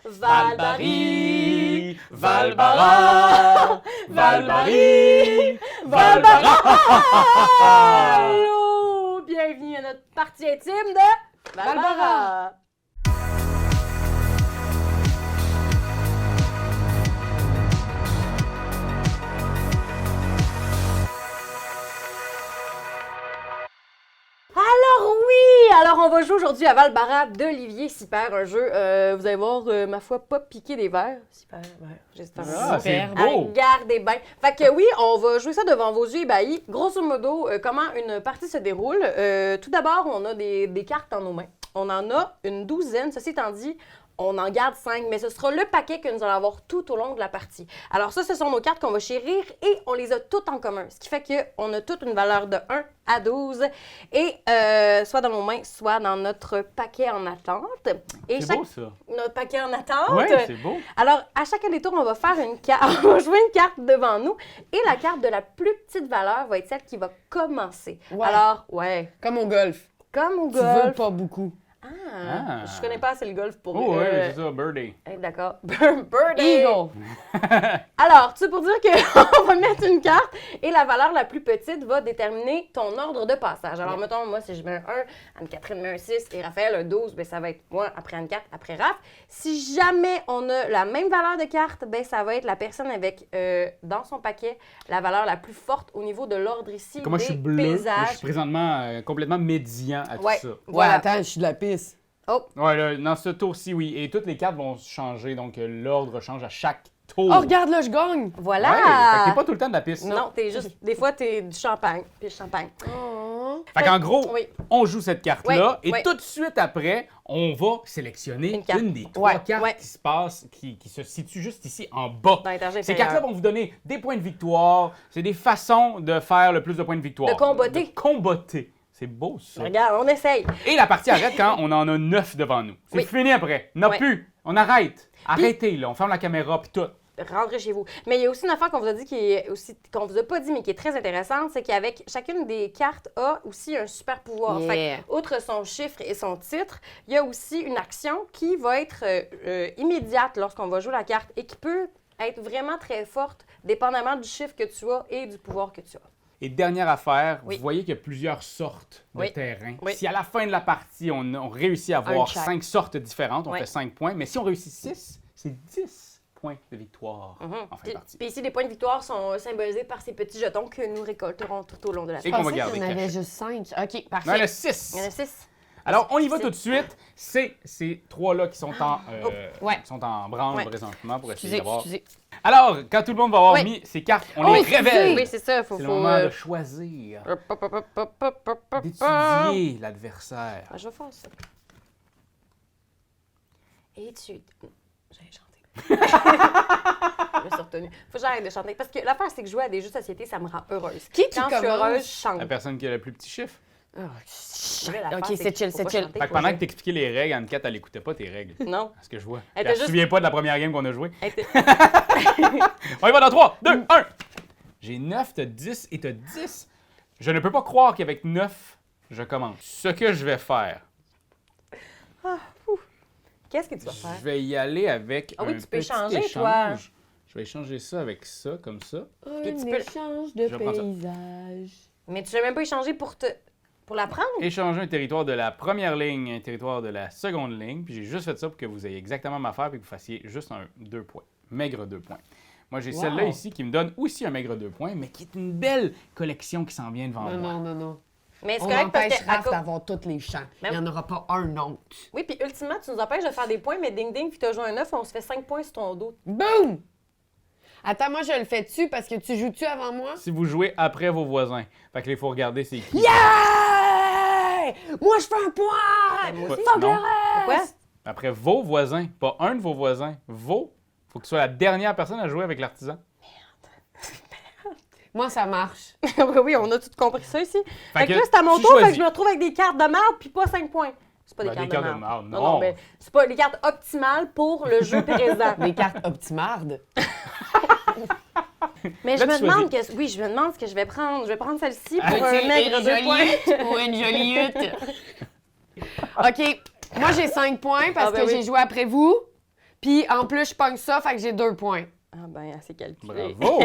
Val-Barry, Val-Bara, Val-Barry, Val-Bara. Allô! Bienvenue à notre partie intime de Val-Bara. Alors on va jouer aujourd'hui à Val-Bara d'Olivier Sipert, un jeu, vous allez voir, ma foi, pas piquer des verres. Sipert, verre, j'espère. Ah, c'est beau! Regardez bien. Fait que oui, on va jouer ça devant vos yeux ébahis. Grosso modo, comment une partie se déroule. Tout d'abord, on a des cartes dans nos mains. On en a une douzaine. Ceci étant dit, on en garde 5, mais ce sera le paquet que nous allons avoir tout au long de la partie. Alors ça, ce sont nos cartes qu'on va chérir et on les a toutes en commun. Ce qui fait qu'on a toutes une valeur de 1 à 12 et soit dans nos mains, soit dans notre paquet en attente. C'est beau, ça. Notre paquet en attente. Oui, c'est beau. Alors, à chacun des tours, on va faire une carte. On va jouer une carte devant nous et la carte de la plus petite valeur va être celle qui va commencer. Ouais. Alors, ouais. Comme au golf. Comme au Tu veux golf. pas beaucoup. Ah, je connais pas assez le golf pour... Oh, oui, c'est ça, birdie. D'accord. Birdie! Eagle. Alors, tu sais, pour dire qu'on va mettre une carte et la valeur la plus petite va déterminer ton ordre de passage. Alors, mettons, moi, si je mets un 1, Anne-Catherine met un 6 et Raphaël un 12, bien, ça va être moi après Anne-Cat, après Raph. Si jamais on a la même valeur de carte, bien, ça va être la personne avec, dans son paquet, la valeur la plus forte au niveau de l'ordre ici Comme moi, je suis bleu. paysages. Moi, je suis présentement complètement médian à tout Ouais. ça. Ouais, Voilà. attends, je suis de la piste. Ouais, là, dans ce tour-ci, oui. Et toutes les cartes vont changer, donc l'ordre change à chaque tour. Oh, regarde, là, je gagne. Voilà! Ouais, fait que t'es pas tout le temps de la piste. Non, t'es juste... Des fois, t'es du champagne. Puis champagne. Oh. Fait qu'en gros, Oui. on joue cette carte-là Oui, et oui. tout de suite après, on va sélectionner Une carte. une des trois Ouais, cartes ouais. qui se passent, qui se situent juste ici en bas. Dans l'étage Ces inférieur. cartes-là vont vous donner des points de victoire. C'est des façons de faire le plus de points de victoire. De comboter. De comboter. C'est beau, ça. Regarde, on essaye. Et la partie arrête quand on en a 9 devant nous. C'est Oui. fini après. On n'a Oui. plus. On arrête. Arrêtez, là. On ferme la caméra puis tout. Rentrez chez vous. Mais il y a aussi une affaire qu'on vous a dit qui est aussi qu'on vous a pas dit mais qui est très intéressante, c'est qu'avec chacune des cartes a aussi un super pouvoir. Yeah. Fait que, outre son chiffre et son titre, il y a aussi une action qui va être immédiate lorsqu'on va jouer la carte et qui peut être vraiment très forte dépendamment du chiffre que tu as et du pouvoir que tu as. Et dernière affaire, Oui. vous voyez qu'il y a plusieurs sortes de Oui. terrains. Oui. Si à la fin de la partie, on réussit à avoir Un check. 5 sortes différentes, on Oui. fait 5 points. Mais si on réussit 6, c'est 10 points de victoire en fin de Puis, partie. puis ici, les points de victoire sont symbolisés par ces petits jetons que nous récolterons tout au long de la Et partie. qu'on va Je pensais garder qu'il y en avait caché. juste 5. OK, parfait. Non, il y en a 6. Il y en a 6. Alors, on y va tout de suite. C'est ces trois-là qui sont Ouais. qui sont en branle Ouais. présentement pour essayer Excusez, d'avoir... excusez. Alors, quand tout le monde va avoir Oui. mis ses cartes, on Oh, les excusez. révèle. Oui, c'est ça. C'est le moment de choisir, d'étudier l'adversaire. Ah, je vais faire ça. Et tu... J'allais chanter. Je me suis retenue. Faut que j'arrête de chanter. Parce que l'affaire, c'est que jouer à des jeux de société, ça me rend heureuse. Qui Quand je suis commence? heureuse, je chante. La personne qui a le plus petit chiffre. Là, l'affaire, OK, que c'est chill, faut c'est pas chill. chanter Fait que pour pendant que jouer. t'expliquais les règles, Anne-Cat, elle écoutait pas tes règles. Non. C'est ce que je vois. Elle Elle était se juste- souvient pas de la première game qu'on a jouée. Elle était- On y va dans 3, 2, 1. J'ai 9, t'as 10 et t'as 10. Je ne peux pas croire qu'avec 9, je commence. Ce que je vais faire, Qu'est-ce que tu vas je faire? vais y aller avec Ah oui, un tu peux petit échanger, échange. toi. Je vais échanger ça avec ça, comme ça. Un tu peux- échange de Je vais prendre ça. paysage. Mais tu n'as même pas échangé pour la prendre? Échanger un territoire de la première ligne, un territoire de la seconde ligne. Puis j'ai juste fait ça pour que vous ayez exactement ma affaire et que vous fassiez juste 2 points. Maigre 2 points. Moi, j'ai Wow. celle-là ici qui me donne aussi un maigre 2 points, mais qui est une belle collection qui s'en vient devant moi. Non. Mais c'est On correct parce empêche que... à Raph cause- d'avoir tous les champs. Il n'y en aura pas un autre. Oui, puis ultimement, tu nous empêches de faire des points, mais ding-ding, puis tu as joué un 9, on se fait 5 points sur ton dos. Boum! Attends, moi, je le fais dessus parce que tu joues-tu avant moi? Si vous jouez après vos voisins, fait que là, il faut regarder c'est qui. Yeah! Moi, je fais un point! Moi Ouais, aussi. Fuck le non. reste! Pourquoi? Après vos voisins, pas un de vos voisins, vos. Faut que tu sois la dernière personne à jouer avec l'artisan. Moi, ça marche. Oui, on a tout compris ça ici. Fait que que là, c'est à mon tu tour, fait que choisis. je me retrouve avec des cartes de marde puis pas 5 points. C'est pas des Ben, cartes de marde. marde, Non, non. ben, c'est pas les cartes optimales pour le jeu présent. Des cartes optimardes. Mais Là, je me tu demande je me demande ce que je vais prendre. Je vais prendre celle-ci pour Ah, un maigre 2 points. Ou une jolie hutte. OK. Moi, j'ai 5 points parce Ah, ben que oui. j'ai joué après vous. Puis en plus, je pogne ça, fait que j'ai 2 points. Ah ben, assez calculé. Bravo!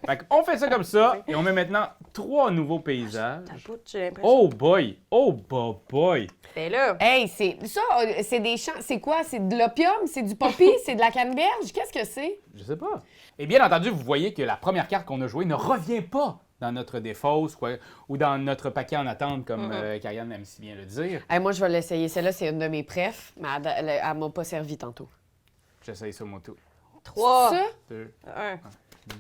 Fait qu'on fait ça comme ça et on met maintenant 3 nouveaux paysages. Ta bout, j'ai l'impression. Oh boy! Oh boy! Ben là, Hey, c'est des champs. C'est quoi? C'est de l'opium? C'est du poppy? C'est de la canneberge? Qu'est-ce que c'est? Je sais pas. Et bien entendu, vous voyez que la première carte qu'on a jouée ne revient pas dans notre défausse ou dans notre paquet en attente, comme Karianne aime si bien le dire. Hey, moi, je vais l'essayer. Celle-là, c'est une de mes préfs, mais elle m'a pas servi tantôt. J'essaye ça, moi, tout. 3, Ça? 2, 1.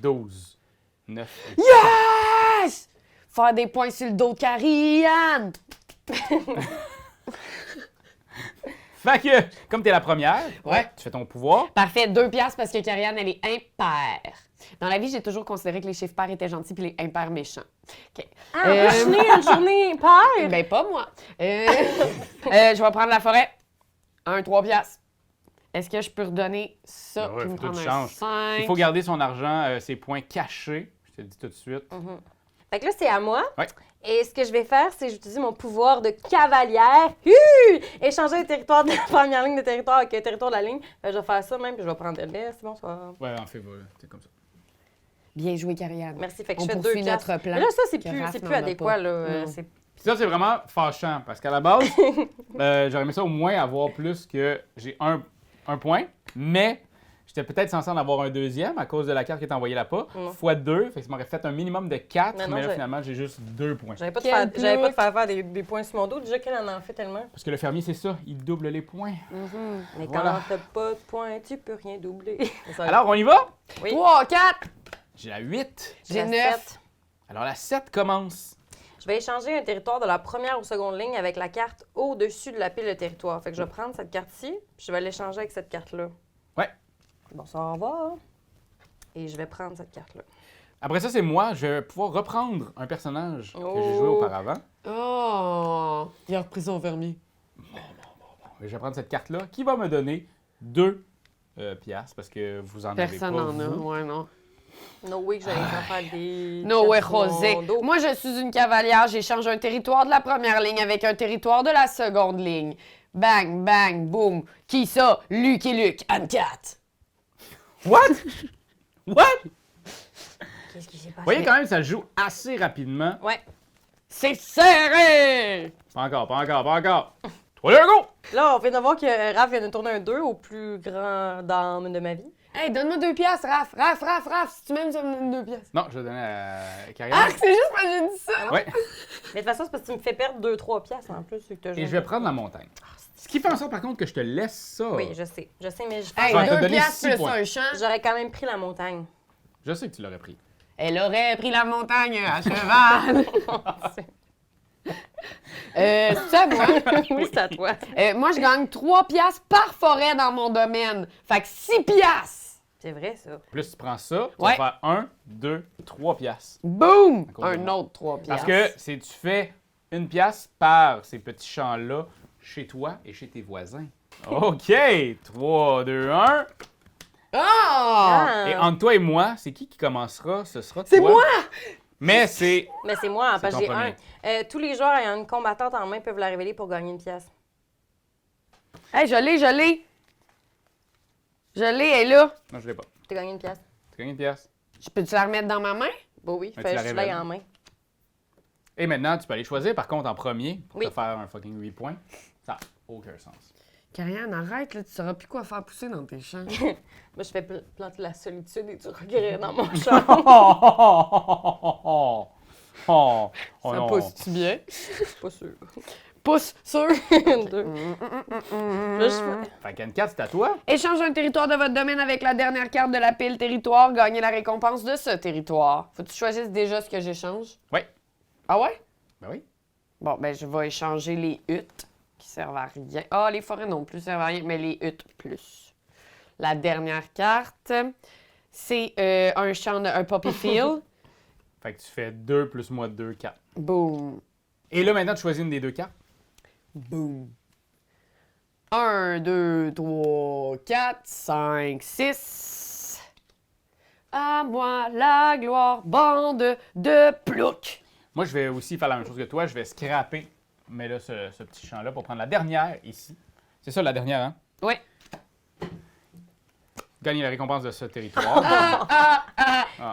12, 9. Yes! Faire des points sur le dos de Karianne! Fait que, comme t'es la première, Ouais. tu fais ton pouvoir. Parfait, 2 piastres parce que Karianne, elle est impaire. Dans la vie, j'ai toujours considéré que les chiffres pairs étaient gentils puis les impairs méchants. OK. Ah, une journée paire! Ben, pas moi. Je vais prendre la forêt. 3 piastres. Est-ce que je peux redonner ça Ouais, puis me faut que prendre tu un changes. 5? Il faut garder son argent, ses points cachés. Je te le dis tout de suite. Fait que là, c'est à moi. Ouais. Et ce que je vais faire, c'est j'utilise mon pouvoir de cavalière. Échanger un territoire de la première ligne de territoire avec un territoire de la ligne. Je vais faire ça même, puis je vais prendre l'est. Bonsoir. Ouais, en fait, voilà, c'est comme ça. Bien joué, Karianne. Merci. Fait que On je fais 2 poursuit piastres. notre plan. Mais là, ça, c'est que plus, Raph c'est plus n'en a adéquat. pas. Là. Non. Ça, c'est vraiment fâchant parce qu'à la base, j'aurais aimé ça au moins avoir plus que j'ai un point, mais j'étais peut-être censé en avoir un deuxième à cause de la carte qui est envoyée là-bas, fois 2, fait que ça m'aurait fait un minimum de 4, Mais non, mais là, j'ai- finalement, j'ai juste 2 points. J'avais pas, Quel j'avais pas de plouc. faire des points sur mon dos. Déjà qu'elle en fait tellement. Parce que le fermier, c'est ça, il double les points. Mais Voilà. quand t'as pas de points, tu peux rien doubler. Alors, on y va? oui. 3, 4. J'ai la 8. J'ai La 9. 7. Alors, la 7 commence. Je vais échanger un territoire de la première ou seconde ligne avec la carte au-dessus de la pile de territoire. Fait que je vais prendre cette carte-ci, puis je vais l'échanger avec cette carte-là. Ouais. Bonsoir, au revoir. Et je vais prendre cette carte-là. Après ça, c'est moi. Je vais pouvoir reprendre un personnage que j'ai joué Oh. auparavant. Oh! Il a repris son fermier. Je vais prendre cette carte-là qui va me donner 2 piastres parce que vous en Personne avez pas. n'en a. vous. Ouais, non. No way que j'allais faire des... No way, sur mon José. dos. Moi, je suis une cavalière. J'échange un territoire de la première ligne avec un territoire de la seconde ligne. Bang, bang, boum. Qui ça? Luc et Luc. Anne-Cat. What? What? Qu'est-ce qui s'est Vous passé? voyez quand même, ça joue assez rapidement. Ouais. C'est serré! Pas encore, pas encore, pas encore. 3, 2, go! Là, on vient de voir que Raph vient de tourner un 2 au plus grand dame de ma vie. Hey, donne-moi 2 piastres, Raph. Raph. Si tu m'aimes, ça me donne 2 piastres. Non, je vais donner à Ah, Karianne. c'est juste parce que j'ai dit ça. Ouais. Mais de toute façon, c'est parce que tu me fais perdre 2-3 piastres en plus. Vu que t'as Et joué. je vais prendre la montagne. Ce qui fait en sorte, par contre, que je te laisse ça. Oui, je sais, mais je Hey, Je vais te 2 donner piastres 6 plus points. un champ. j'aurais quand même pris la montagne. Je sais que tu l'aurais pris. Elle aurait pris la montagne à cheval. C'est à moi. Oui, c'est à toi. Moi, je gagne 3 piastres par forêt dans mon domaine. Fait que 6 piastres. C'est vrai, ça. Plus tu prends ça, tu Ouais. vas faire 1, 2, 3 piastres. Boum! cause de Un moi. autre 3 Parce piastres. que c'est tu fais 1 piastre par ces petits champs-là chez toi et chez tes voisins. OK! 3, 2, 1. Ah! Et entre toi et moi, c'est qui commencera? Ce sera C'est toi. moi! Mais c'est... Mais c'est moi, C'est parce que ton j'ai un. premier. Tous les joueurs ayant une combattante en main peuvent la révéler pour gagner une pièce. Hey, je l'ai. Je l'ai, elle est là. Non, je l'ai pas. Tu as gagné une pièce. Tu gagnes une pièce. Je peux-tu la remettre dans ma main? Bon, oui, Mais fais tu la juste l'œil révèles. en main. Et maintenant, tu peux aller choisir, par contre, en premier, pour Oui. te faire un fucking 8 points. Ça n'a aucun sens. Karianne, arrête, là, tu sauras plus quoi faire pousser dans tes champs. Moi, je fais planter la solitude et du regret dans mon champ. Oh Ça non. pousse-tu bien? Pas sûr. Pousse sur. Deux. Là, je fais- Fait qu'Anne 4, c'est à toi. Échange un territoire de votre domaine avec la dernière carte de la pile territoire. Gagnez la récompense de ce territoire. Faut que tu choisisses déjà ce que j'échange? Oui. Ah ouais? Ben oui. Bon, ben je vais échanger les huttes qui servent à rien. Ah, les forêts non plus servent à rien, mais les huttes plus. La dernière carte, c'est un champ, un poppy field. Fait que tu fais 2 plus moi 2, 4. Boom. Et là, maintenant, tu choisis une des deux cartes. Boom. 1, 2, 3, 4, 5, 6. À moi la gloire, bande de ploucs. Moi, je vais aussi faire la même chose que toi. Je vais scraper, mais là, ce petit champ-là pour prendre la dernière ici. C'est ça, la dernière, hein? Oui. gagner la récompense de ce territoire.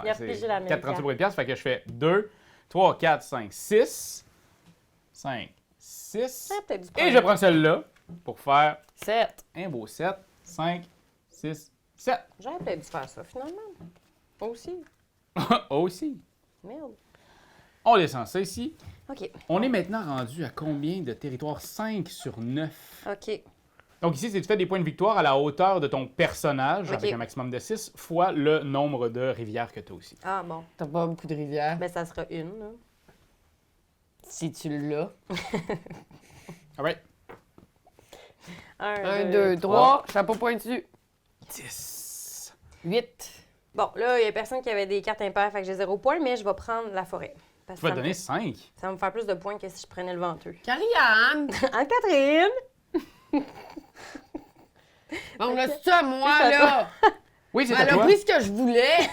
Il a repigé la 4,38 pour une pièce, fait que je fais 2, 3, 4, 5, 6. 5, 6. Peut-être du Et problème. je prends celle-là pour faire 7. un beau 7, 5, 6, 7. J'aurais peut-être dû faire ça, finalement. Moi aussi. Aussi. Merde. On descend ça ici. OK. On est maintenant rendu à combien de territoires? 5 sur 9. OK. Donc ici, c'est tu fais des points de victoire à la hauteur de ton personnage, Ok. avec un maximum de 6, fois le nombre de rivières que tu as aussi. Ah, bon. T'as pas beaucoup de rivières. Ben, ça sera une, là. Si tu l'as. All right. 1, 2, 3. Chapeau pointu. 10. 8. Bon, là, il y a personne qui avait des cartes impaires, fait que j'ai 0 points, mais je vais prendre la forêt. Parce Tu vas que te donner 5. ça va me faire plus de points que si je prenais le venteux. Karianne! Anne-Catherine! Bon, là, c'est ça, moi, C'est à là. Oui, c'est à Elle a toi. pris ce que je voulais.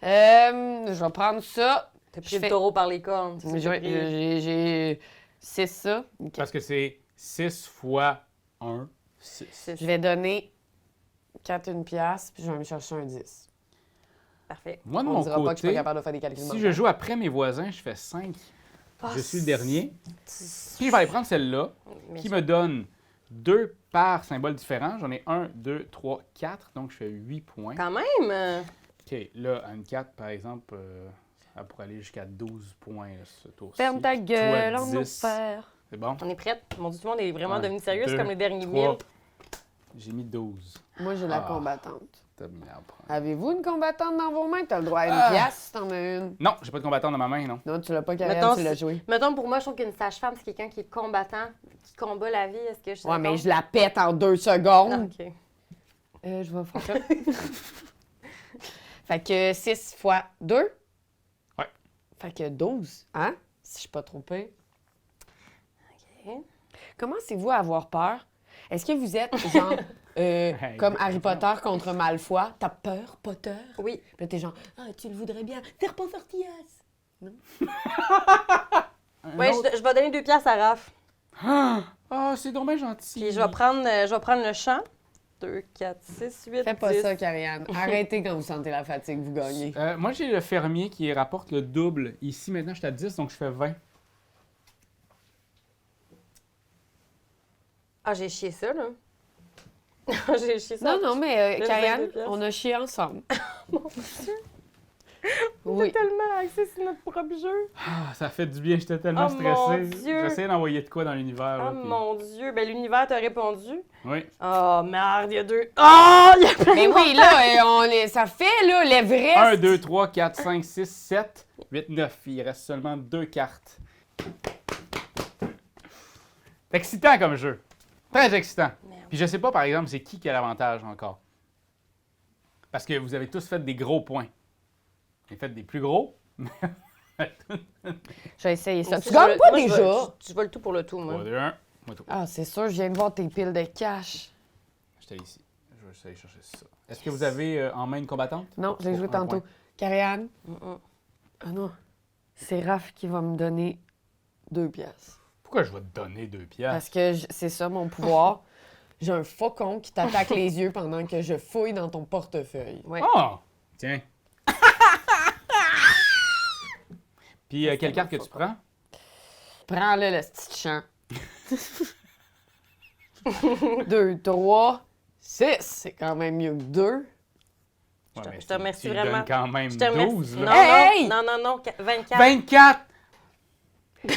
Je vais prendre ça. T'as Je pris le fais- taureau par les cornes. c'est ça que t'as pris. J'ai 6 ça. Ok. Parce que c'est 6 fois 1, 6. C'est Je vais donner 4 une pièce, puis je vais me chercher un 10. parfait. Moi, de On mon dira pas que je suis pas côté, capable de faire des calculs. si je joue après mes voisins, je fais 5. Ah, Je suis le dernier. c'est- Puis je vais aller prendre celle-là, Mais qui me donne 2 par symbole différent. J'en ai 1, 2, 3, 4, donc je fais 8 points. Quand même! OK, là, une 4, par exemple, elle pourrait aller jusqu'à 12 points, là, ce tour-ci. Ferme ta gueule, Toi, on va 10. faire. C'est bon? On est prête? Mon Dieu, tout le monde est vraiment Un, devenu sérieux, c'est deux, comme les derniers 3. 1000. J'ai mis 12. Moi, j'ai la Ah. combattante. T'as mis la prendre. Avez-vous une combattante dans vos mains? T'as le droit à une Ah. pièce si t'en as une. Non, j'ai pas de combattant dans ma main, non. Non, tu l'as pas, Mettons, Karianne, tu l'as joué. Mettons, pour moi, je trouve qu'une sage-femme, c'est quelqu'un qui est combattant, qui combat la vie. Est-ce que je suis Ouais, mais d'accord? je la pète en 2 Ah, secondes. OK. Je vais faire ça. Fait que 6 fois 2. Ouais. Fait que 12, hein? Si je suis pas trop pire. OK. Commencez-vous à avoir peur? Est-ce que vous êtes genre comme Harry Potter contre Malfoy? T'as peur, Potter? Oui. Puis là, t'es genre, ah, tu le voudrais bien. T'es pas sortillasse. Ouais, je vais donner 2 piastres à Raph. Ah, c'est dommage gentil. Puis je vais prendre le champ. 2, 4, 6, 8, Fais pas 10. ça, Karianne. Arrêtez quand vous sentez la fatigue, vous gagnez. Moi, j'ai le fermier qui rapporte le double. Ici, maintenant, je suis à 10, donc je fais 20. Ah, j'ai chié ça, là. J'ai chié ça. Non, non, mais Le Karianne, 22 piastres. on a chié ensemble. Mon Dieu. On Oui. est tellement axé sur notre propre jeu. Ah, ça fait du bien, j'étais tellement Oh, mon stressé. Dieu. J'essayais d'envoyer de quoi dans l'univers. Oh là, puis- mon Dieu. Ben, l'univers t'a répondu. Oui. Oh, merde, il y a 2. Oh, il y a plein Mais de oui, là, ça fait, là, l'Everest. 1, 2, 3, 4, 5, 6, 7, 8, 9. Il reste seulement 2 cartes. C'est excitant comme jeu. Très excitant. Merde. Puis je sais pas, par exemple, c'est qui a l'avantage encore. Parce que vous avez tous fait des gros points. Vous avez fait des plus gros. J'ai essayé ça. Moi, Tu je gagnes veux- pas moi, déjà? Je veux le tout pour le tout, moi. 3, 2, 1. Moi, tout. Ah, c'est sûr, je viens de voir tes piles de cash. J'étais ici. Je vais essayer de chercher ça. Est-ce que vous avez en main une combattante? Non, je l'ai joué Pour un tantôt. point. Karianne? Mm-mm. Ah non. C'est Raph qui va me donner 2 pièces. Pourquoi je vais te donner 2 piastres? Parce que c'est ça mon pouvoir. J'ai un faucon qui t'attaque les yeux pendant que je fouille dans ton portefeuille. Ouais. Oh! Tiens. Puis quelle carte que tu prends? Prends-le, le petit champ. 2, 3, 6. C'est quand même mieux que 2. Ouais, mais je te remercie tu lui vraiment. donnes quand même Je te remercie. 12, Non, là. Hey! non, 24. 24!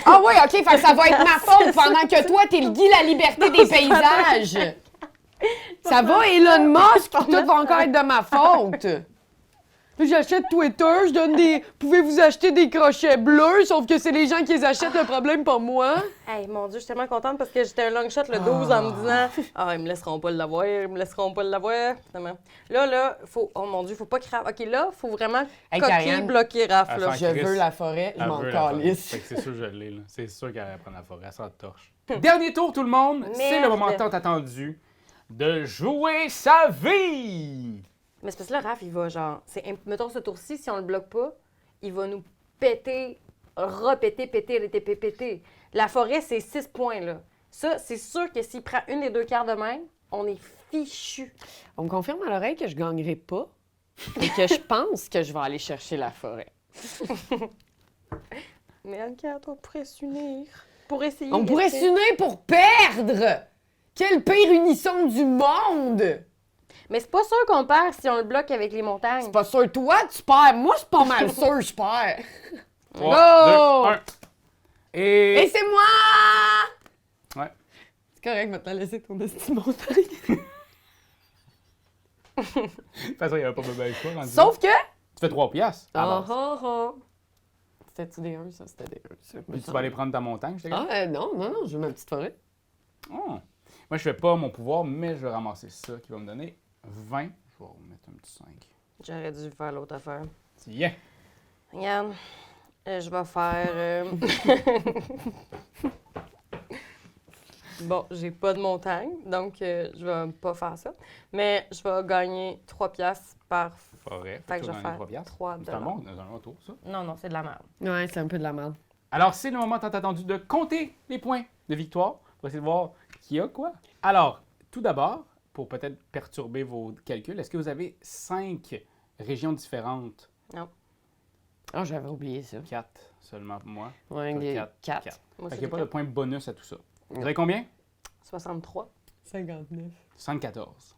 Ah ouais, OK, fait que ça va être ma faute pendant que toi, t'es le Guy la liberté des paysages. Ça va, Elon Musk, puis tout va encore être de ma faute. Puis j'achète Twitter, je donne des... Pouvez-vous acheter des crochets bleus, sauf que c'est les gens qui les achètent, le problème, pas moi. Hey, mon Dieu, je suis tellement contente parce que j'étais un long shot le 12 en me disant ah, ils me laisseront pas l'avoir, ils me laisseront pas l'avoir. Finalement. Là, faut. Oh mon Dieu, faut pas que Raph. OK, là, faut vraiment Hey, coquer, Karianne. bloquer Raph. Elle Là. s'en Je Chris. veux la forêt, je Elle m'en veut la forêt. calisse. Fait que c'est sûr que je l'ai, là. C'est sûr qu'elle va prendre la forêt. Elle sort de torche. Dernier tour, tout le monde. C'est le Merde. moment tant attendu de jouer sa vie. Mais c'est parce que là, Raph, il va genre. Mettons ce tour-ci, si on le bloque pas, il va nous péter, péter. La forêt, c'est 6 points, là. Ça, c'est sûr que s'il prend une des 2 cartes de même, On est fichu. On me confirme à l'oreille que je gagnerai pas et que je pense que je vais aller chercher la forêt. Mais Anne-Cat, on pourrait s'unir pour essayer. On pourrait s'unir pour perdre! Quelle pire unisson du monde! Mais c'est pas sûr qu'on perd si on le bloque avec les montagnes. C'est pas sûr, toi, tu perds. Moi, c'est pas mal sûr, je perds. 3, 2, 1. Et c'est moi! Ouais. C'est correct, maintenant, laisser ton destin montagne. De toute façon, il n'y avait pas de avec toi. rendu Sauf que... là. Tu fais 3 piastres. à Ah base. ah ah. C'était-tu des 1, ça? C'était des 1. Puis tu vas aller prendre ta montagne, je te Ah, non, je veux ma petite forêt. Oh. Moi, je fais pas mon pouvoir, mais je vais ramasser ça qui va me donner 20. Je vais remettre un petit 5. J'aurais dû faire l'autre affaire. Yeah! Regarde, je vais faire... Bon, j'ai pas de montagne, donc je vais pas faire ça. Mais je vais gagner 3 piastres par... Forêt. Fait que je vais faire 3 piastres. 3 C'est un bon, dans un retour, ça. Non, c'est de la merde. Ouais, c'est un peu de la merde. Alors, c'est le moment tant attendu de compter les points de victoire pour essayer de voir qui a quoi. Alors, tout d'abord, pour peut-être perturber vos calculs, est-ce que vous avez 5 régions différentes? Non. Ah, j'avais oublié ça. 4 seulement pour moi. Ouais, des 4. 4. Moi, Fait qu'il c'est n'y a pas de point bonus à tout ça. Vous avez combien? 63. 59. 74.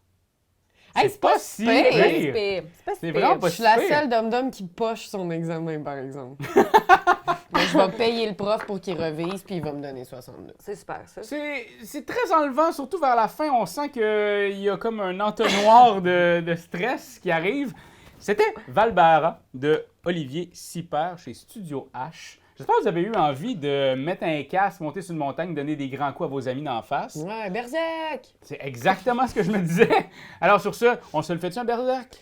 Hey, c'est pas si pire. C'est pas si pire. pire. C'est pas si C'est pire. vraiment pas Je suis la super. seule dom-dom qui poche son examen, par exemple. Mais je vais payer le prof pour qu'il revise, puis il va me donner 62. C'est super, ça. C'est très enlevant, surtout vers la fin. On sent qu'il y a comme un entonnoir de stress qui arrive. C'était Valbara de Olivier Sipper chez Studio H. J'espère que vous avez eu envie de mettre un casque, monter sur une montagne, donner des grands coups à vos amis d'en face. Ouais, Berserk! C'est exactement ce que je me disais. Alors sur ce, on se le fait-tu un berserk?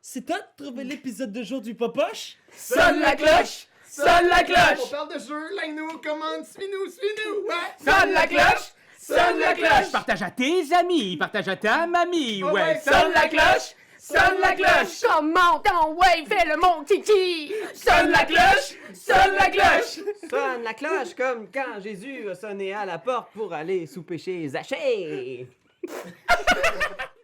C'est toi de trouver l'épisode de jour du Popoche? Sonne la cloche! Sonne la On cloche! parle de jeu, like-nous, commande, suis-nous, ouais! Sonne la cloche! Sonne la cloche! Partage à tes amis, partage à ta mamie, ouais! Sonne la cloche! Sonne la cloche! Comment ton ouais, fais-le mon titi! Sonne la cloche! Sonne la cloche! Sonne la cloche comme quand Jésus a sonné à la porte pour aller souper chez Zachée.